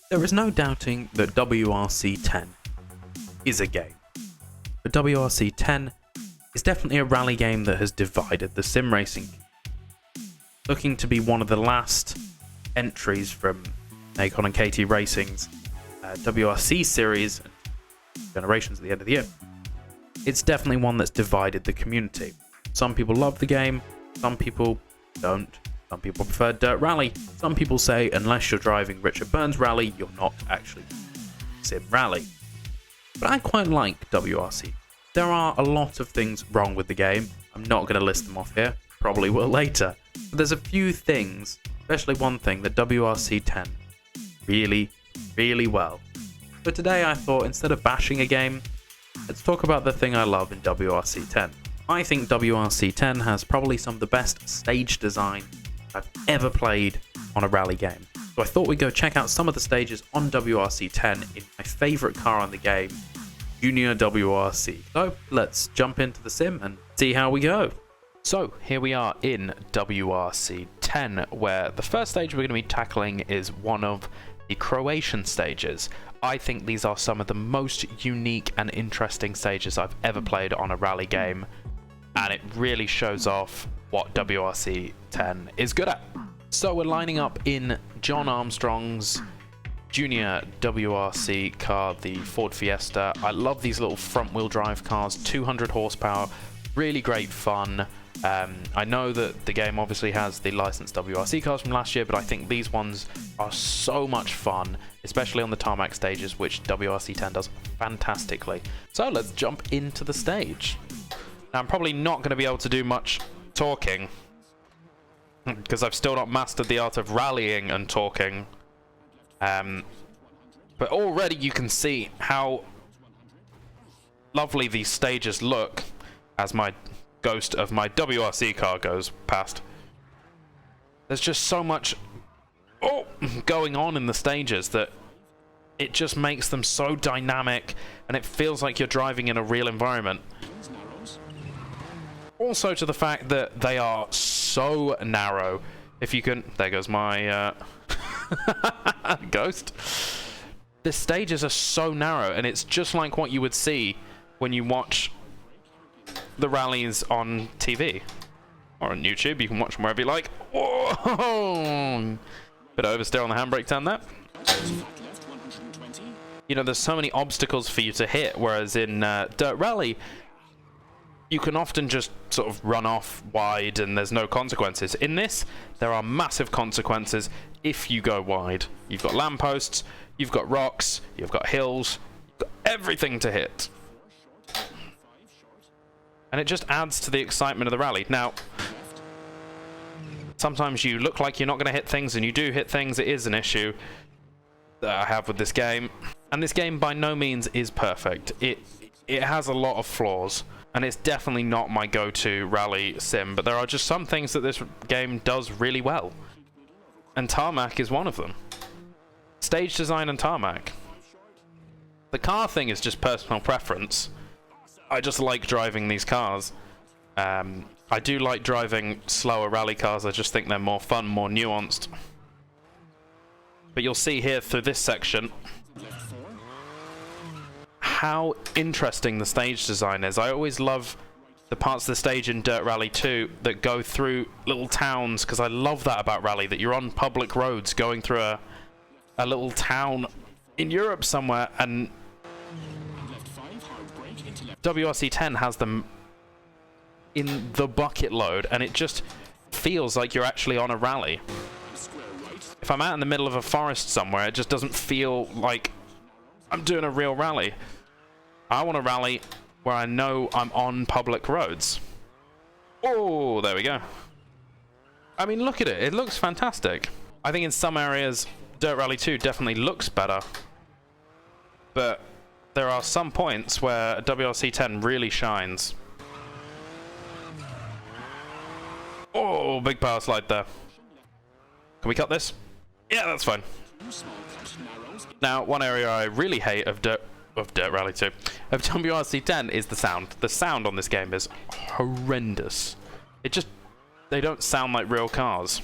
There is no doubting that WRC 10 is a game, but WRC 10 is definitely a rally game that has divided the sim racing. Looking to be one of the last entries from Nacon and KT Racing's WRC series, Generations at the end of the year, it's definitely one that's divided the community. Some people love the game, some people don't. Some people prefer Dirt Rally. Some people say unless you're driving Richard Burns Rally, you're not actually Sim Rally. But I quite like WRC. There are a lot of things wrong with the game. I'm not going to list them off here. Probably will later. But there's a few things, especially one thing, that WRC 10 really, really well. So today I thought instead of bashing a game, let's talk about the thing I love in WRC 10. I think WRC 10 has probably some of the best stage design I've ever played on a rally game. So I thought we'd go check out some of the stages on WRC 10 in my favourite car on the game, Junior WRC. So let's jump into the sim and see how we go. So here we are in WRC 10, where the first stage we're going to be tackling is one of the Croatian stages. I think these are some of the most unique and interesting stages I've ever played on a rally game, and it really shows off what WRC 10 is good at. So we're lining up in John Armstrong's Junior WRC car, the Ford Fiesta. I love these little front-wheel drive cars, 200 horsepower, really great fun. I know that the game obviously has the licensed WRC cars from last year, but I think these ones are so much fun, especially on the tarmac stages, which WRC 10 does fantastically. So let's jump into the stage. Now, I'm probably not going to be able to do much talking, because I've still not mastered the art of rallying and talking. But already you can see how lovely these stages look as my ghost of my WRC car goes past. There's just so much going on in the stages that it just makes them so dynamic, and it feels like you're driving in a real environment. Also to the fact that they are so narrow. If you can... There goes my ghost. The stages are so narrow, and it's just like what you would see when you watch the rallies on TV or on YouTube. You can watch them wherever you like. Whoa! Bit of oversteer on the handbrake turn there. You know, there's so many obstacles for you to hit, whereas in Dirt Rally, you can often just sort of run off wide and there's no consequences. In this, there are massive consequences if you go wide. You've got lampposts, you've got rocks, you've got hills, you've got everything to hit. And it just adds to the excitement of the rally. Now, sometimes you look like you're not going to hit things and you do hit things. It is an issue that I have with this game. And this game by no means is perfect. It has a lot of flaws. And it's definitely not my go-to rally sim, but there are just some things that this game does really well. And tarmac is one of them. Stage design and tarmac. The car thing is just personal preference. I just like driving these cars. I do like driving slower rally cars. I just think they're more fun, more nuanced. But you'll see here through this section how interesting the stage design is. I always love the parts of the stage in Dirt Rally 2 that go through little towns, because I love that about Rally, that you're on public roads going through a little town in Europe somewhere, and WRC 10 has them in the bucket load, and it just feels like you're actually on a rally. If I'm out in the middle of a forest somewhere, it just doesn't feel like I'm doing a real rally. I want a rally where I know I'm on public roads. Oh, there we go. I mean, look at it. It looks fantastic. I think in some areas, Dirt Rally 2 definitely looks better. But there are some points where WRC 10 really shines. Oh, big power slide there. Can we cut this? Yeah, that's fine. Now, one area I really hate of Dirt Rally 2, of WRC 10, is the sound. The sound on this game is horrendous. They don't sound like real cars.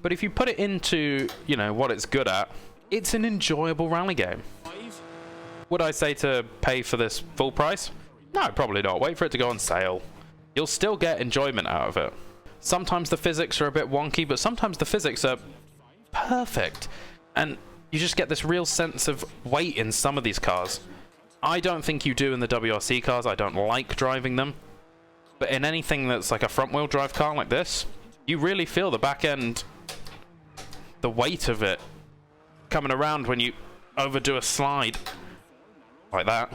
But if you put it into, you know, what it's good at, it's an enjoyable rally game. Would I say to pay for this full price? No, probably not. Wait for it to go on sale. You'll still get enjoyment out of it. Sometimes the physics are a bit wonky, but sometimes the physics are perfect. And you just get this real sense of weight in some of these cars. I don't think you do in the WRC cars. I don't like driving them. But in anything that's like a front-wheel drive car like this, you really feel the back end, the weight of it coming around when you overdo a slide like that.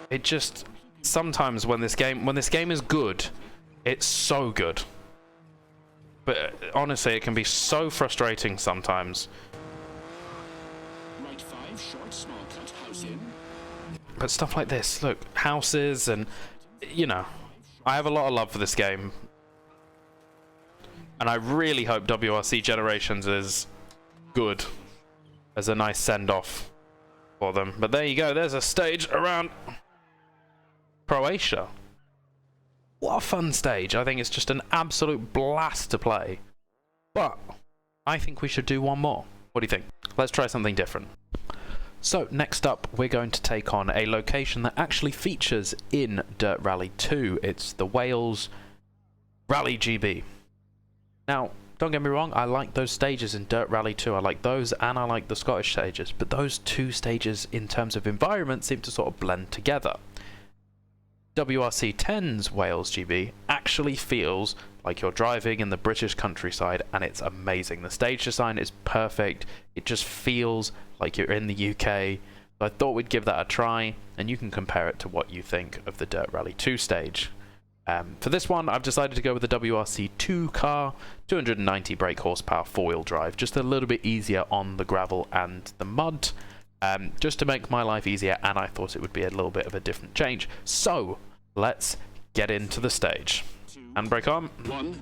It just, sometimes when this game is good, it's so good. But honestly, it can be so frustrating sometimes. Right 5, short, small cut, house in. But stuff like this, look, houses and, you know, I have a lot of love for this game. And I really hope WRC Generations is good as a nice send-off for them. But there you go, there's a stage around Croatia. What a fun stage. I think it's just an absolute blast to play. But I think we should do one more. What do you think? Let's try something different. So next up, we're going to take on a location that actually features in Dirt Rally 2. It's the Wales Rally GB. Now, don't get me wrong, I like those stages in Dirt Rally 2. I like those, and I like the Scottish stages. But those two stages, in terms of environment, seem to sort of blend together. WRC 10's Wales GB actually feels like you're driving in the British countryside, and it's amazing. The stage design is perfect. It just feels like you're in the UK. So I thought we'd give that a try, and you can compare it to what you think of the Dirt Rally 2 stage. For this one, I've decided to go with the WRC 2 car, 290 brake horsepower, four-wheel drive, just a little bit easier on the gravel and the mud. Just to make my life easier, and I thought it would be a little bit of a different change. So, let's get into the stage. Handbrake on. 1.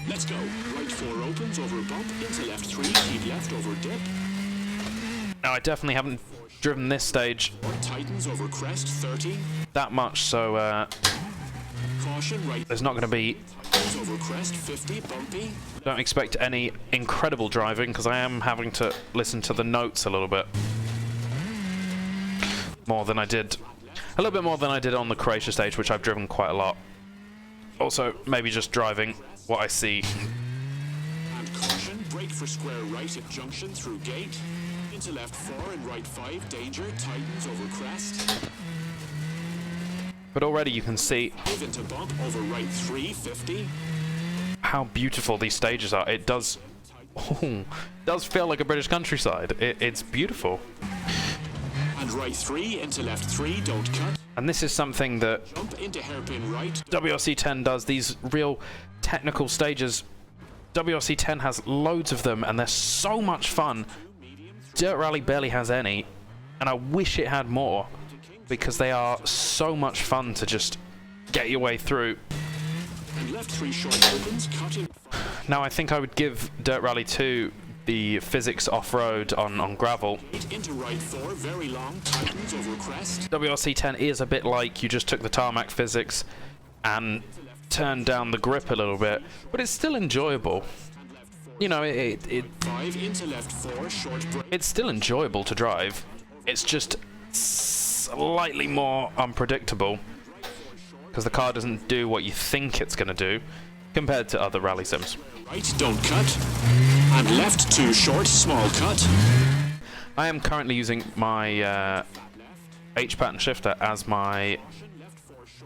Let's go. Right 4 opens over bump, into left 3, keep left over dip. Now, I definitely haven't driven this stage Tightens over crest, 30. that much, so Caution, right there's not going to be... over crest, 50, bumpy. Don't expect any incredible driving, because I am having to listen to the notes a little bit. More than I did... A little bit more than I did on the Croatia stage, which I've driven quite a lot. Also, maybe just driving what I see. And caution, brake for square right at junction through gate. Into left 4 and right 5, danger, tightens over crest. But already you can see Give into bump, over right 3, 50. how beautiful these stages are. It does... does feel like a British countryside. It's beautiful. And right 3, into left 3, don't cut. And this is something that Jump into hairpin right. WRC 10 does, these real technical stages. WRC 10 has loads of them, and they're so much fun. Dirt Rally barely has any, and I wish it had more, because they are so much fun to just get your way through. And left 3 short opens, cutting. Now, I think I would give Dirt Rally 2 the physics off-road on gravel. Into right 4, very long, tightens over crest. WRC 10 is a bit like you just took the tarmac physics and turned down the grip a little bit, but it's still enjoyable. You know, 5 into left 4, short break. it's still enjoyable to drive. It's just slightly more unpredictable, because the car doesn't do what you think it's going to do compared to other rally sims. Right, don't cut. And left 2 short, small cut. I am currently using my H-pattern shifter as my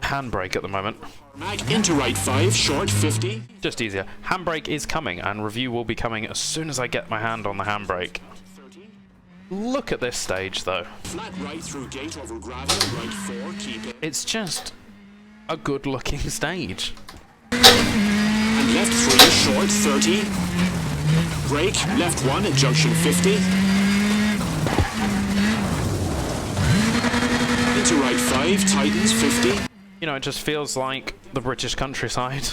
handbrake at the moment. Mach into right 5, short 50. Just easier. Handbrake is coming, and review will be coming as soon as I get my hand on the handbrake. Look at this stage, though. Flat right through gate over gravel, right 4, keep it. It's just a good-looking stage. And left 3, short 30. Brake, left 1 at junction 50. Into right 5, tightens 50. You know, it just feels like the British countryside.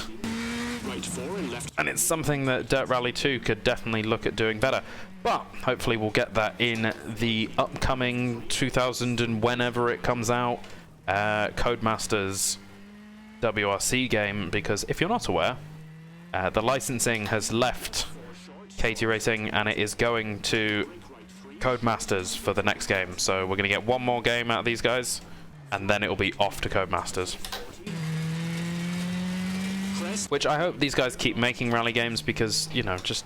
Right 4 and left. And it's something that Dirt Rally 2 could definitely look at doing better. But hopefully we'll get that in the upcoming 2000 and whenever it comes out, Codemasters WRC game, because if you're not aware, the licensing has left KT Racing and it is going to Codemasters for the next game. So we're going to get one more game out of these guys, and then it will be off to Codemasters. Which I hope these guys keep making rally games, because, you know, just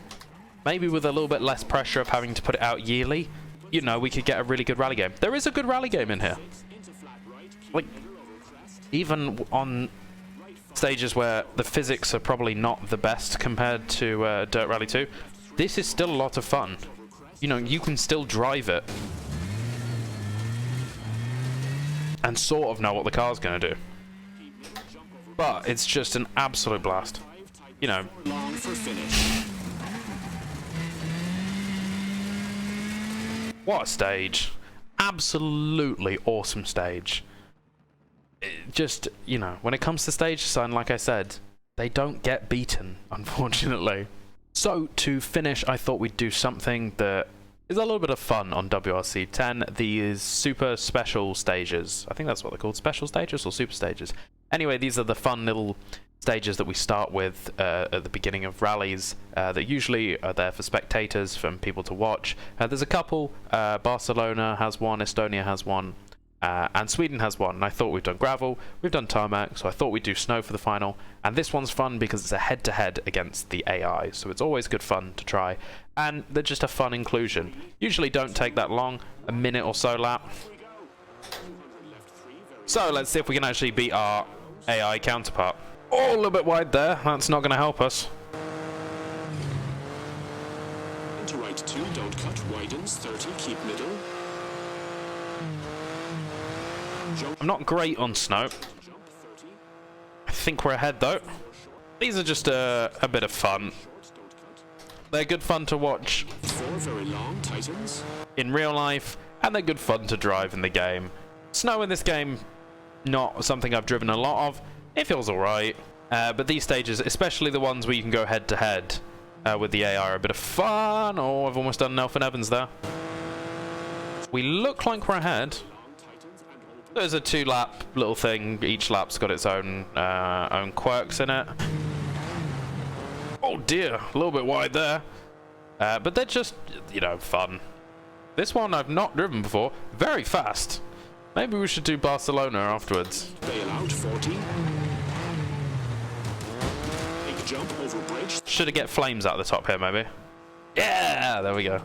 maybe with a little bit less pressure of having to put it out yearly, you know, we could get a really good rally game. There is a good rally game in here. Like, even on stages where the physics are probably not the best compared to Dirt Rally 2, this is still a lot of fun. You know, you can still drive it and sort of know what the car's going to do. But it's just an absolute blast. You know. What a stage. Absolutely awesome stage. Just, you know, when it comes to stage design, like I said, they don't get beaten, unfortunately. So, to finish, I thought we'd do something that is a little bit of fun on WRC 10. These super special stages. I think that's what they're called. Special stages or super stages? Anyway, these are the fun little stages that we start with at the beginning of rallies that usually are there for spectators, for people to watch. There's a couple. Barcelona has one, Estonia has one, and Sweden has one. And I thought we've done gravel, we've done tarmac, so I thought we'd do snow for the final. And this one's fun because it's a head-to-head against the AI, so it's always good fun to try. And they're just a fun inclusion. Usually don't take that long, a minute or so lap. So let's see if we can actually beat our AI counterpart. Oh, a little bit wide there. That's not going to help us. Into right 2, don't cut, widens, 30, keep middle. I'm not great on snow. I think we're ahead though. These are just a bit of fun. They're good fun to watch 4 very long, tightens. in real life, and they're good fun to drive in the game. Snow in this game, not something I've driven a lot of. It feels alright. But these stages, especially the ones where you can go head to head with the AI, are a bit of fun. Oh, I've almost done Nelson Evans there. We look like we're ahead. There's a 2-lap little thing. Each lap's got its own quirks in it. Oh dear, a little bit wide there. But they're just, you know, fun. This one I've not driven before. Very fast. Maybe we should do Barcelona afterwards. Bail out, 40. Big jump over bridge. Should have get flames out the top here, maybe. Yeah, there we go.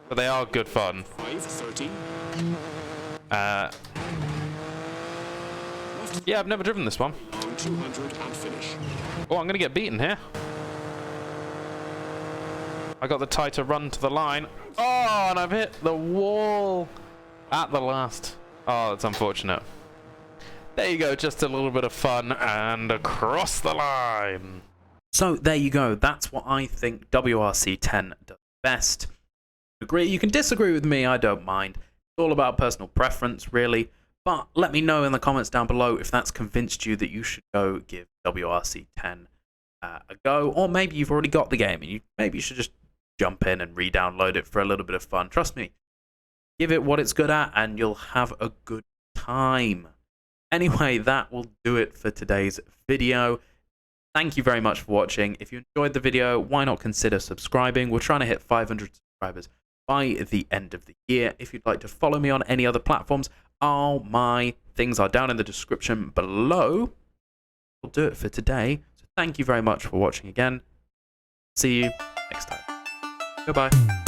But they are good fun. 5, 30. Yeah, I've never driven this one. On 200 and finish. Oh, I'm going to get beaten here. I got the tighter run to the line. Oh, and I've hit the wall at the last. Oh, that's unfortunate. There you go, just a little bit of fun and across the line. So there you go. That's what I think WRC 10 does best. Agree? You can disagree with me. I don't mind. It's all about personal preference, really. But let me know in the comments down below if that's convinced you that you should go give WRC 10 a go. Or maybe you've already got the game and maybe you should just jump in and re-download it for a little bit of fun. Trust me. Give it what it's good at and you'll have a good time. Anyway, that will do it for today's video. Thank you very much for watching. If you enjoyed the video, why not consider subscribing? We're trying to hit 500 subscribers by the end of the year. If you'd like to follow me on any other platforms, all my things are down in the description below. We'll do it for today. So thank you very much for watching again. See you next time. Goodbye.